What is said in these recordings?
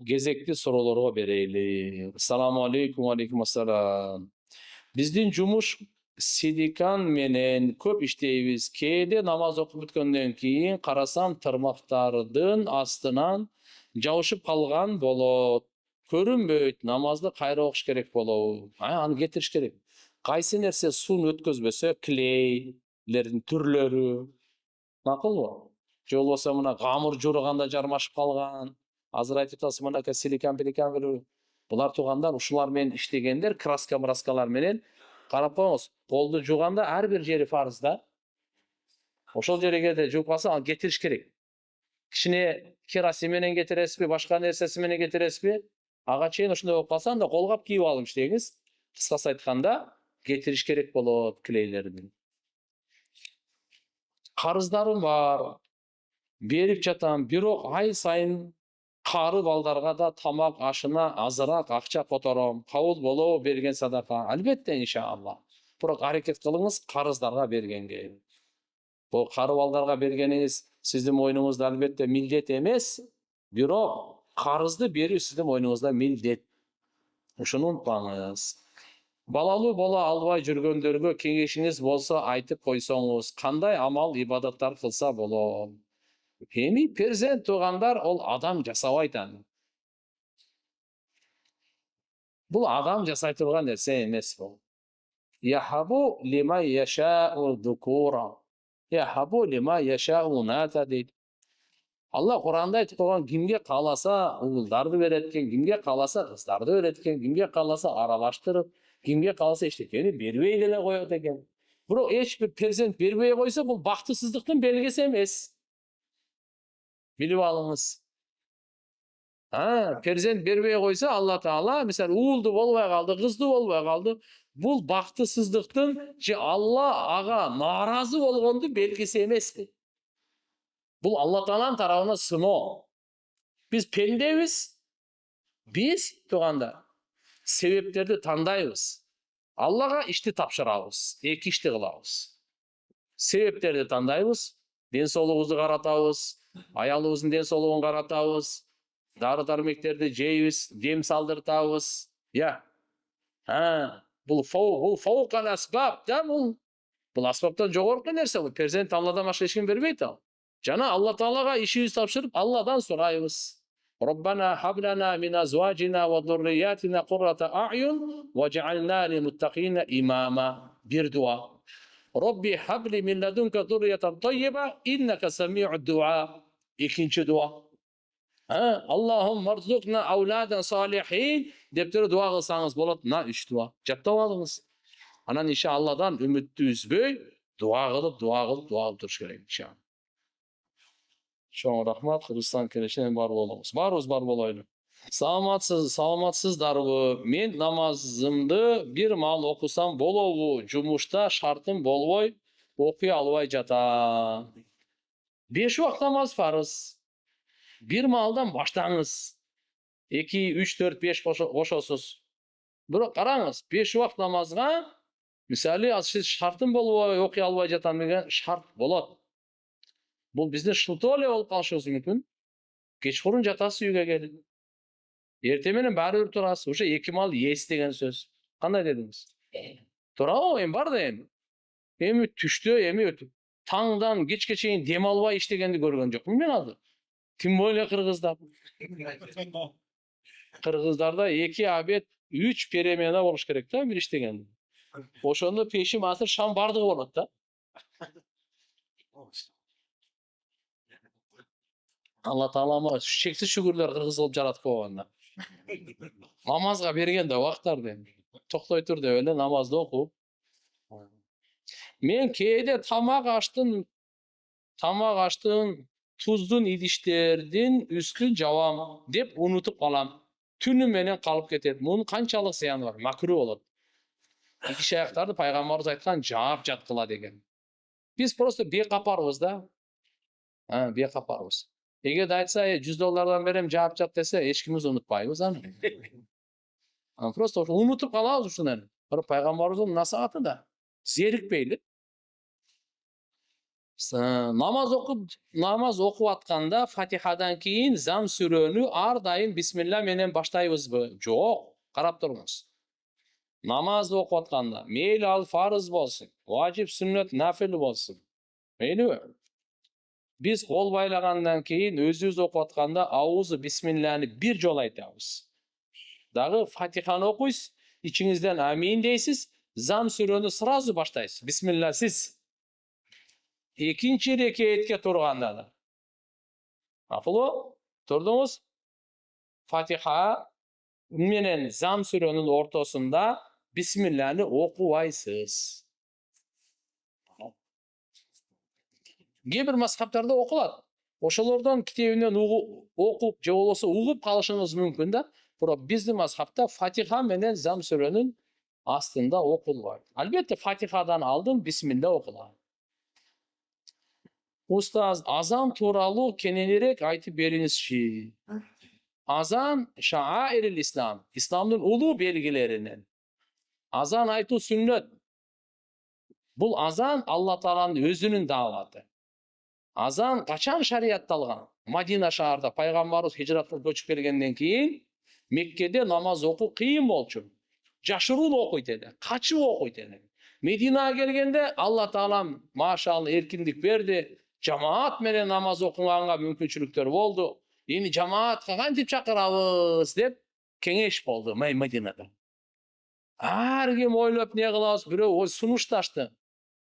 Gezekli sorularga bereylik. Assalamu aleykum, aleykum assalam. Bizdin jumuş sidikan menen köp işteybiz. Keyde namaz okup bitkenden keyin karasam tırmaktardın astынан jabышып kalgan bolot. Көрүнбөйт, намазды кайра окуш керек болобу. Аны кетириш керек. Кайсы нерсе сууну өткөзбөсө, клейлердин түрлөрү, макулбу? Же болбосо мына камыр жуурганда жармашып калган, азыр айтып атасыз мынакей силикон булар туугандар ушулар менен иштегендер краскалар менен карап коюңуз. Колду жууганда ар бир жери фарыз да. Ошол жерге де жууп калса аны кетириш керек. Кичине керосин менен кетиресизби, башка нерсеси менен кетиресизби? Ага чейин ошондой болуп калса анда колгап кийип алыңыз деңиз. Кыскасы айтканда кетириш керек болот клейлерди. Карыздарым бар. Берип жатам, бирок ай сайын кары балдарга да тамак ашына азыраак акча котором. Кабыл болобу берген садака? Албетте иншалла. Бирок аракет кылыңыз карыздарга бергенге. Бул кары балдарга бергениңиз сиздин мойнуңузда албетте милдет эмес, бирок карызды берүү сиздин мойнуңузда милдет. Ушуну унутпаңыз. Балалуу боло албай жүргөндөргө кеңешиңиз болсо айтып койсоңуз, кандай амал ибадаттар кылса болот? Эми перзент туугандар ол адам жасабайт аны. Бул адам жасай турган нерсе эмес бул. Яхабу лима яшау дукура. Яхабу лима яшау ната дейт. Алла Куранда айтып койгон кимге кааласа уулдарды берет экен, кимге кааласа кыздарды берет экен, кимге кааласа аралаштырып, кимге кааласа эчтекени бербей деле коет экен. Бирок эч бир перзент бербей койсо бул бактысыздыктын белгиси эмес. Билип алыңыз. Перзент бербей койсо Алла Таала, мисалы уулду болбой калды, кызды болбой калды, бул бактысыздыктын же Алла ага нааразы болгондун белгиси эмеспи? Бул Алла Тааланын тарабынан сыноо. Биз пендебиз. Биз туугандар себептерди тандайбыз. Аллага ишти тапшырабыз, эки ишти кылабыз. Себептерди тандайбыз, ден соолугубузду каратабыз, аялыбыздын ден соолугун каратабыз, дары дармектерди жейбиз, дем салдыртабыз. Бул фауқал асбаб да бул. Бул аспаптан жогорку нерсе бул. Перзент Алладан башка эч ким бербейт ал. Жана Алла Таалага ишибизди тапшырып, Алладан сурайбыз. Роббана хаблана мин азважина ва зурриятина куррата а'юн вадж'ална лилмуттакина имама. Бир дуа. Робби хабли мин ладунка зурриятан тайyiba иннака сами'уд дуа. Экинчи дуа. Аллахум марзукна ауладан салихин деп дуа кылсаңыз болот. Мына 3 дуа. Жаттап алыңыз. Анан иншалладан үмүттү үзбөй дуа кылып туруш керек иншалла. Чоң рахмат, Кыргызстан келешинен бар болуңуз. Барыбыз бар болойлу. Саламатсыздарбы? Мен намазымды бир маал окусам болобу? Жумушта шартым болбой окуй албай жатам. 5 убакыт намаз фарыз. Бир маалдан баштаңыз. 2, 3, 4, 5 кошосуз. Бирок караңыз, 5 убакыт намазга мисалы сиз шартым болбой окуй албай жатам деген шарт болот. Бул биздин шылтоо эле болуп калышыбыз мүмкүн. Кечкурун жатасыз үйгө келип. Эртең менен баары бир турасыз. Ошо 2 маал ес деген сөз. Кандай дедиңиз? Туурабы? Эми бар да эми. Эми түштө эми өтүп таңдан кечке чейин дем албай иштегенди көргөн жокмун мен азыр. Тим более кыргызда. Кыргыздарда 2 обед, 3 перемена болуш керек да бир иштеген. Ошондо пешим азыр шам бардыгы болот да. Алла Таалама чексиз шүгүрлөр кыргыз болуп жаратып койгонуна. Намазга бергенде убактарды токтой тур деп эле намазды окуп. Мен кээде тамак аштын туздун идиштердин үстүн жабам деп унутуп калам. Түнү менен калып кетет. Мунун канчалык зыяны бар? Макру болот. Икиш аяктарды пайгамбарыбыз айткан жаап жаткыла деген. Биз просто бекапарбыз да. Бекапарбыз. Эгерде айтса, $100 берем жаап жат десе, эчкимиз унутпайбыз аны. Просто унутуп калабыз ушуну. Бирок пайгамбарыбыздын насааты да зерикпейли. Namaz okup atkanda Fatihadan keyin zam surөнү ар дайым бисмилла менен баштайбызбы? Жок, карап туруңуз. Namaz okup atkanda мейли ал фарыз болсун, важип, сүннөт, нафил болсун. Мейлиби? Биз кол байлагандан кийин өзүбүз окуп атканда аузу бисмилланы бир жолу айтабыз. Дагы Фатиханы окуйсуз, ичиңизден амин дейсиз, зам сүрөнү сразу баштайсыз. Бисмилласиз. Экинчи рекетке турганда да. Макулбу? Турдуңуз? Фатиха менен зам сүрөнүн ортосунда бисмилланы окубайсыз. Кээ бир мазхабтарда окулат. Ошолордон китебинен окуп же болбосо угуп калышыңыз мүмкүн да. Бирок биздин мазхабта Фатиха менен зам сүрөнүн астында окулбайт. Албетте Фатихадан алдын бисмилла окулат. Устаз, азан тууралуу кененирээк айтып бериңизчи. Азан шааирил ислам, исламдын улуу белгилеринен. Азан айтуу сүннөт. Бул азан Алла Тааланын өзүнүн дааваты. Азан качан шариятталган? Мадина шаарда пайгамбарыбыз хижратка көчүп келгенден кийин Меккеде намаз окуу кыйын болчу. Жашыруун окуйт эди, качып окуйт эди. Мединага келгенде Алла Таалам машалла эркиндик берди. Жамаат менен намаз окуганга мүмкүнчүлүктөр болду. Эми жамаатка кантип чакырабыз деп кеңеш болду Мединада. Ар ким ойлоп не кылабыз, бирөө сунушташты.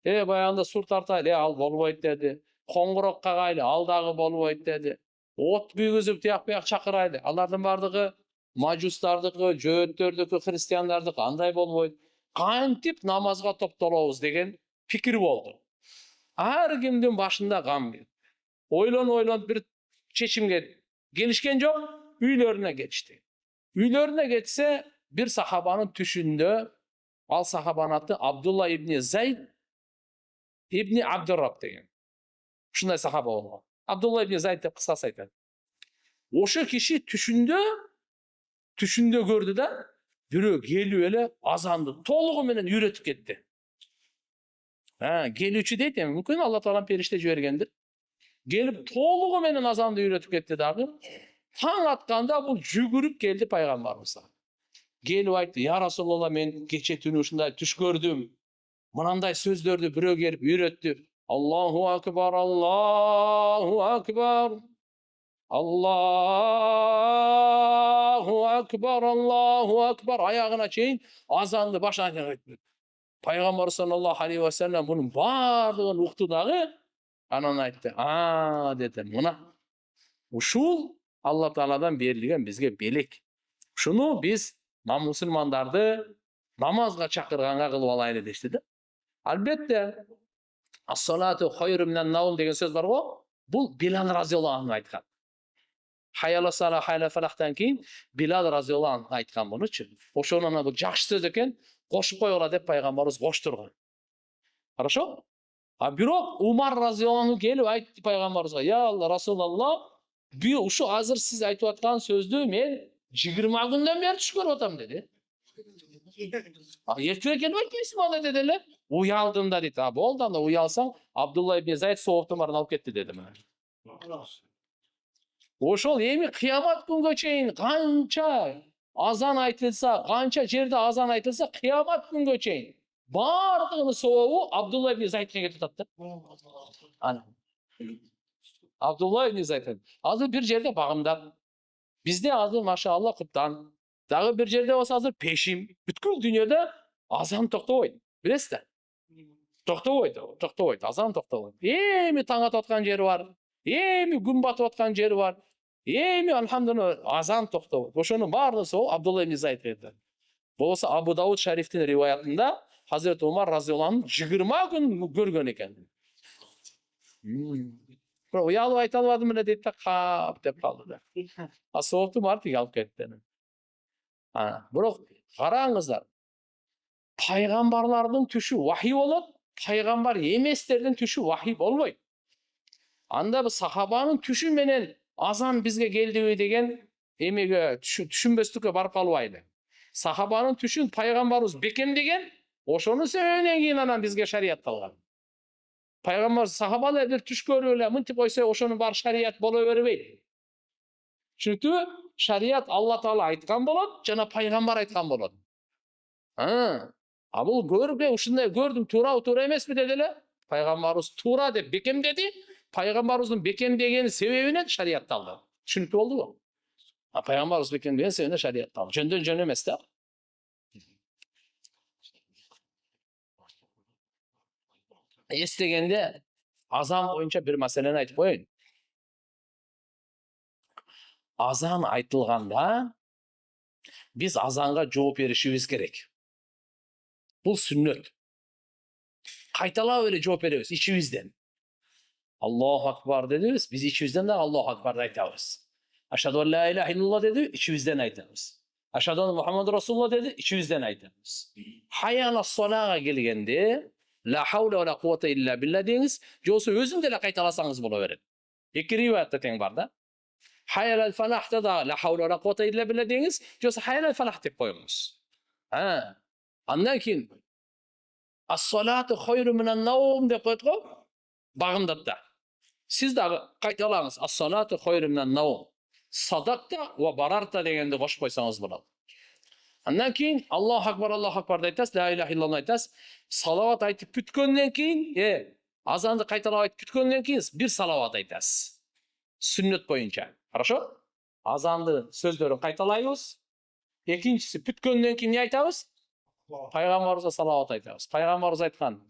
Баягында сур тартайлы, ал болбойт деди. Коңгурок кагайлы, ал дагы болбойт деди. От күйгүзүп тияк бияк чакырайлы. Алардын бардыгы мажустардыкы, жөөттөрдүкү, христиандардыкы андай болбойт. Кантип намазга топтолобуз деген пикир болду. Ар кимдин башында гам келди. Ойлон бир чечимге келишкен жок, үйлөрүнө кетишти. Үйлөрүнө кетсе, бир сахабанын түшүндө, ал сахабанын аты Абдулла ибн Зайд ибн Абдурраб деген. Ушундай сахаба болгон. Абдулла ибн Зайд деп кыскасы айтат. Ошо киши түшүндө көрдү да, бирөө келип эле азанды толугу менен үйрөтүп кетти. Келүүчү дейт, мүмкүн Алла Таалам периште жибергендир. Келип толугу менен азанды үйрөтүп кетти дагы. Таң атканда бул жүгүрүп келди пайгамбарыбызга. Келип айтты: "Я Расулалла, мен кече түнү ушундай түш көрдүм. Мынандай сөздөрдү бирөө келип үйрөттү. Аллаху акбар, Аллаху акбар. Аллаху акбар, Аллаху акбар" аягына чейин азанды башынан айтты. Пайгамбар саллаллаху алейхи ва саллям бунун бардыгын укту дагы, анан айтты: деди, мына ушул Алла Тааладан берилген бизге белек. Ушуну биз мусулмандарды намазга чакырганга кылып алайлы дешти да. Албетте, ас-салату хайру минан наум деген сөз бар го. Бул Билал разияллаху анху айткан. Хайяла сала хайла фалахтан кийин Билал разияллаху анху айткан мунучу. Ошону бул жакшы сөз экен, кошуп койгула деп пайгамбарыбыз коштурган. Хорошо? Бирок Умар разияллаху анху келип айтты пайгамбарыбызга: "Я Алла, Расулалла, ушу азыр сиз айтып аткан сөздү мен 20 күндөн бери түш көрүп атам" деди. Эртең келип айтпайсыңбы аны деди эле. Уялдым да дейт. Болду, анда уялсаң, Абдулла ибн Зайд сооптун баарын алып кетти деди. Ошол эми кыямат күнгө чейин канча азан айтылса, канча жерде азан айтылса, кыямат күнгө чейин бардыгынын сообу Абдулла ибн Зайдке кетип атат да. Абдулла ибн Зайд. Азыр бир жерде багымдап, бизде азыр машалла куптан, дагы бир жерде болсо азыр пешим, бүткүл дүйнөдө азан токтобойт. Билесиз да? Токтобойт, азан токтобойт. Эми таң атып аткан жери бар, эми күн батып аткан жери бар. Эми алхамдулилла азан токтобойт. Ошонун баардыгы сол Абдулла ибн Зайд айтты. Болсо Абу Дауд шарифтин риваятында Hazreti Umar radıyallahu anh 20 gün görgön ekan. Biro uyalып ayta almadım эле дейт да, кап деп калды да. Соокту мартиге алып кетти. Бирок караңыздар. Пайгамбарлардын түшү вахий болот, пайгамбар эместердин түшү вахий болбойт. Анда бул сахабанын түшү менен азан бизге келдиби деген эмеге түшүнбөстүккө барып калбайлы. Сахабанын түшүн пайгамбарыбыз бекемдеген, ошонун себебинен кийин анан бизге шариятталган. Пайgambar sahabalar bir tuş görüp эле мынтип койсо ошонун баары шарият боло бербейт. Çünkü şariat Allah Taala aytkan bolot, jana пайgambar aytkan bolot. Бул көрүп ушундай көрдүм, туура эмеспи деди эле. Пайgambarыбыз туура деп бекемдеди. Пайgambarыбыздын бекемдегени себебинен шариятты алды. Түшүнүктүү болдубу? Пайgambarыбыз бекемдеген себебинен шариятты алды. Жөндөн жөн эмес да. Эстегенде азан боюнча бир маселени айтып коеюн. Азан айтылганда биз азанга жооп беришибиз керек. Бул сүннөт. Кайталап эле жооп беребиз ичибизден. Аллаху акбар дедибиз, биз ичибизден да Аллаху акбарды айтабыз. Ашаду ан ла илаха иллаллах деди, ичибизден айтабыз. Ашаду анна Мухаммад Расулуллах деди, ичибизден айтабыз. Хайя ала солага келгенде ла хаула ва ла куввата илля билля деңиз, жосо өзүң деле кайталасаңыз боло берет. Эки риваятта тең бар да. Хайя ала фалахта да ла хаула ва ла куввата илля билля деңиз, жосо хайя ала фалах деп коюңуз. Андан кийин ас-салату хайру минан наум деп коет го. Багымдатта. Сиз дагы кайталаңыз. Ас-салату хайру минан наум. Садакта ва барарта дегенди кошуп койсоңуз болот. Андан кийин Аллаху акбар айтасыз, ла илаха иллаллах айтасыз. Салават айтып бүткөндөн кийин, азанды кайталап айтып бүткөндөн кийин бир салават айтасыз. Сүннөт боюнча. Хорошо? Азанды сөздөрүн кайталайбыз. Экинчиси бүткөндөн кийин эмне айтабыз? Пайgambarыбызга салават айтабыз. Пайgambarыбыз айткан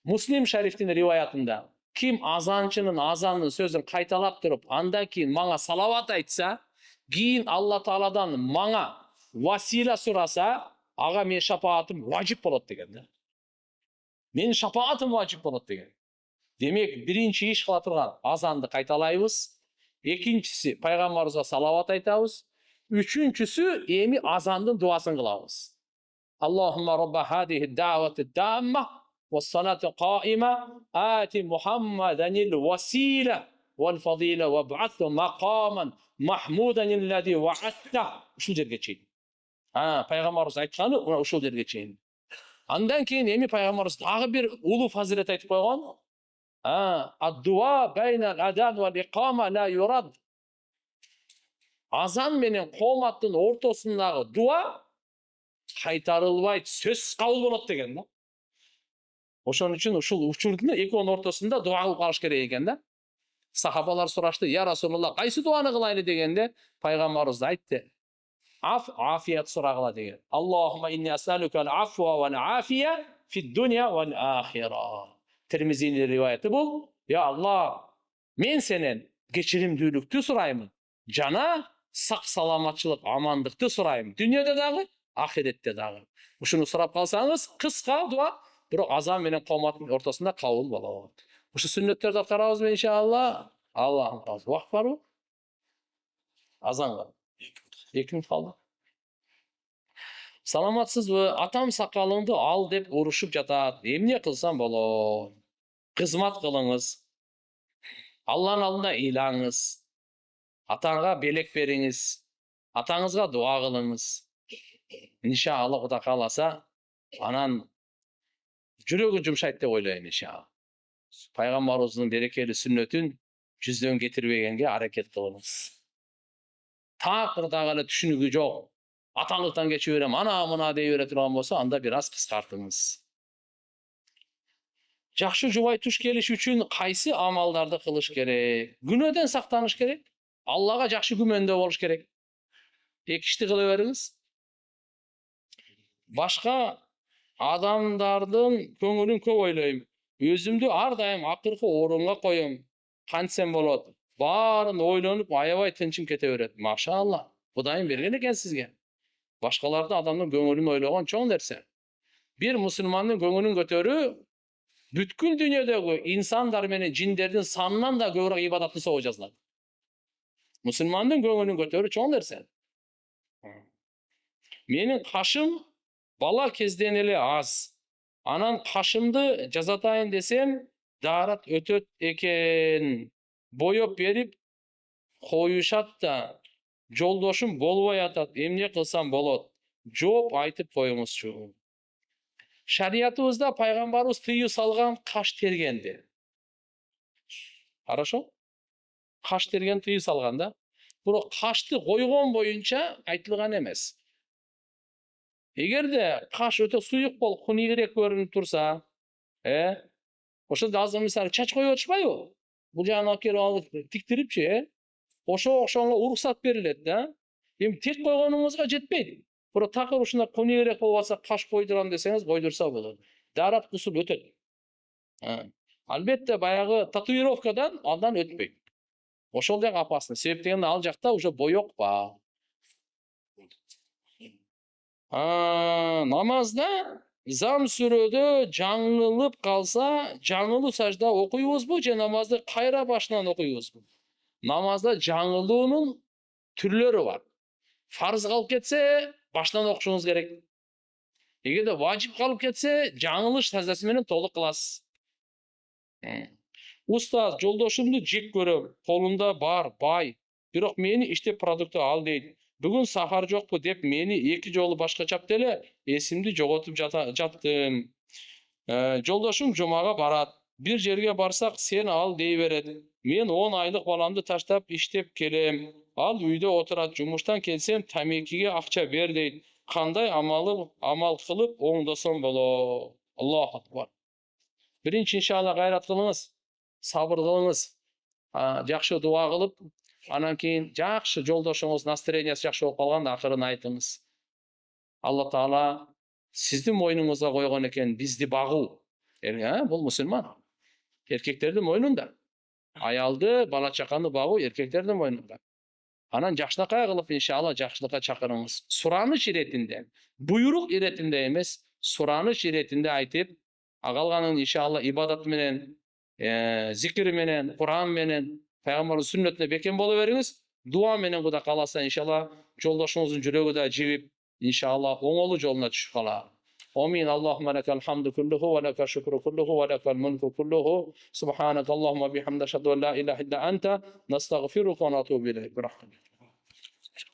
Муслим шарифтин риваятында ким азанчынын азанын сөзүн кайталап туруп, андан кийин мага салават айтса, кийин Алла Тааладан мага васила сураса, ага менин шапаатым важип болот деген да. Менин шапаатым важип болот деген. Демек, биринчи иш кыла турган азанды кайталайбыз. Экинчиси пайgambarыбызга салават айтабыз. Үчүнчүсү эми азандын дуасын кылабыз. Allahumma rabba hadihi da'vati damma was-salati qa'ima ati Muhammadanil wasila wal fadila wab'athu maqaman mahmudan alladhi wa'adta. Ушул жерге чейин. Пайgambarыбыз айтканы ушул жерге чейин. Андан кийин эми пайgambarыбыз дагы бир улуу фазилет айтып койгон. Ад-дуа байнал адан вал иқама la yurad. Азан менен кооматтын ортосундагы дуа кайтарылбайт, сөз кабыл болот деген да. Ошон үчүн ушул учурдун экөөнүн ортосунда дуа кылып калыш керек экен да. Сахабалар сурашты, я Расулуллах, кайсы дуаны кылайлы дегенде, пайgambarыбыз айтты. Афият сурагыла деген. Аллахумма инни асалука ал-афва вал-афия фид-дунья вал-ахира. Термизинин риваяты бул. Я Аллах, мен сенен кечиримдүүлүктү сураймын. Жана сак саламатчылык, амандыкты сурайм. Дүйнөдө дагы, ахиретте дагы. Ушуну сурап калсаңыз, кыска дуа, бирок азан менен кооматтын ортосунда кабыл болот. Ушу сүннөттөрдү карабызбы иншалла? Аллахым калды. Убакыт барбы? Азанга. 2 мүнөт калды. Саламатсызбы? Атам сакалыңды ал деп урушуп жатат. Эмне кылсам болот? Кызмат кылыңыз. Алланын алдында ыйлаңыз. Атаңга белек бериңиз. Атаңызга дуа кылыңыз. Иншалла Кудай кааласа, анан жүрөгү жумшайт деп ойлойм иншалла. Пайgambarыбыздын берекелүү сүннөтүн жүздөн кетирбегенге аракет кылыңыз. Такыр дагы эле түшүнүгү жок. Атаңдыктан кечип берем, ана мына дей бере турган болсо, анда бир аз кыскартыңыз. Жакшы жубай туш келиш үчүн кайсы амалдарды кылыш керек? Күнөөдөн сактаныш керек. Аллага жакшы күмөндө болуш керек. Эки ишти кыла бериңиз. Башка адамдардын көңүлүн көп ойлойм. Өзүмдү ар дайым акыркы орунга коем. Кантсем болот? Баарын ойлонуп, аябай тынчым кете берет. Машалла. Кудайым берген экен сизге. Башкаларды адамдын көңүлүн ойлогон чоң нерсе. Бир мусулмандын көңүлүн көтөрүү бүткүл дүйнөдөгү инсандар менен жиндердин санынан да көбүрөөк ибадатты соо жазылат. Мусулмандын көңүлүн көтөрүү чоң нерсе. Менин кашым бала кезден эле аз. Анан кашымды жазатайын десем, дарат өтөт экен. Боёп берип коюшат да. Жолдошум болбой атат. Эмне кылсам болот? Жооп айтып коюңузчу. Шариятыбызда пайgambarыбыз тыюу салган каш тергенди. Хорошо? Каш терген тыйып салган да. Бирок кашты койгон боюнча айтылган эмес. Эгерде каш өтө суюк болуп кунийгирээк көрүнүп турса, ошондо азыр мисалы чач коюп атышпайбы? Бул жагын алып келип алып тиктирипчи, ошого окшогонго уруксат берилет да. Эми тек койгонуңузга жетпейт. Бирок такыр ушундай кунийгирээк болуп атса каш койдурам десеңиз койдурса болот. Дарак усул өтөт. Албетте баягы татуировкадан андан өтпөйт. Ошол жак опасно. Себеп дегенде ал жакта уже боек бар. Намазда зам сүрөдө жаңылып калса, жаңылуу сажда окуйбузбу же намазды кайра башынан окуйбузбу? Намазда жаңылуунун түрлөрү бар. Фарз калып кетсе, башынан окушуңуз керек. Эгерде важип калып кетсе, жаңылыш саждасы менен толук кыласыз. Устаз, жолдошумду жек көрөм. Колунда бар, бай. Бирок мени иштеп продукты ал дейт. Бүгүн сахар жокпу деп мени 2 жолу башка чапты эле, эсимди жоготуп жаттым. Жолдошум жумага барат. Bir жерге барсак, сен ал дей берет. Мен 10 айлык баламды таштап иштеп келем. Ал үйдө отурат. Жумуштан келсем, тамекиге акча бер дейт. Кандай амал кылып оңдосом болот? Аллаху акбар. Биринчи иншалла гайрат кылыңыз, сабыр кылыңыз. Жакшы дуа кылып, анан кийин жакшы жолдошуңуз настроениясы жакшы болуп калганда акырын айтыңыз. Алла Таала сиздин мойнуңузга койгон экен бизди багуу. Бул мусулман. Эркектердин мойнунда. Аялды, бала чаканы багуу эркектердин мойнунда. Анан жакшылыкка кылып иншалла жакшылыкка чакырыңыз. Сураныч иретинде, буйрук иретинде эмес, сураныч иретинде айтып, калганын иншалла ибадат менен, зикир менен, Куран менен, пайгамбардын сүннөтүнө бекем боло бериңиз. Дуа менен Кудай кааласа иншалла жолдошуңуздун жүрөгү да жибип, иншалла оңолуу жолуна түшүп калат. آمين اللهم لك الحمد كله ولك الشكر كله ولك الملك كله سبحانك اللهم وبحمدك أشهد أن لا إله إلا أنت نستغفرك ونتوب إليك برحمتك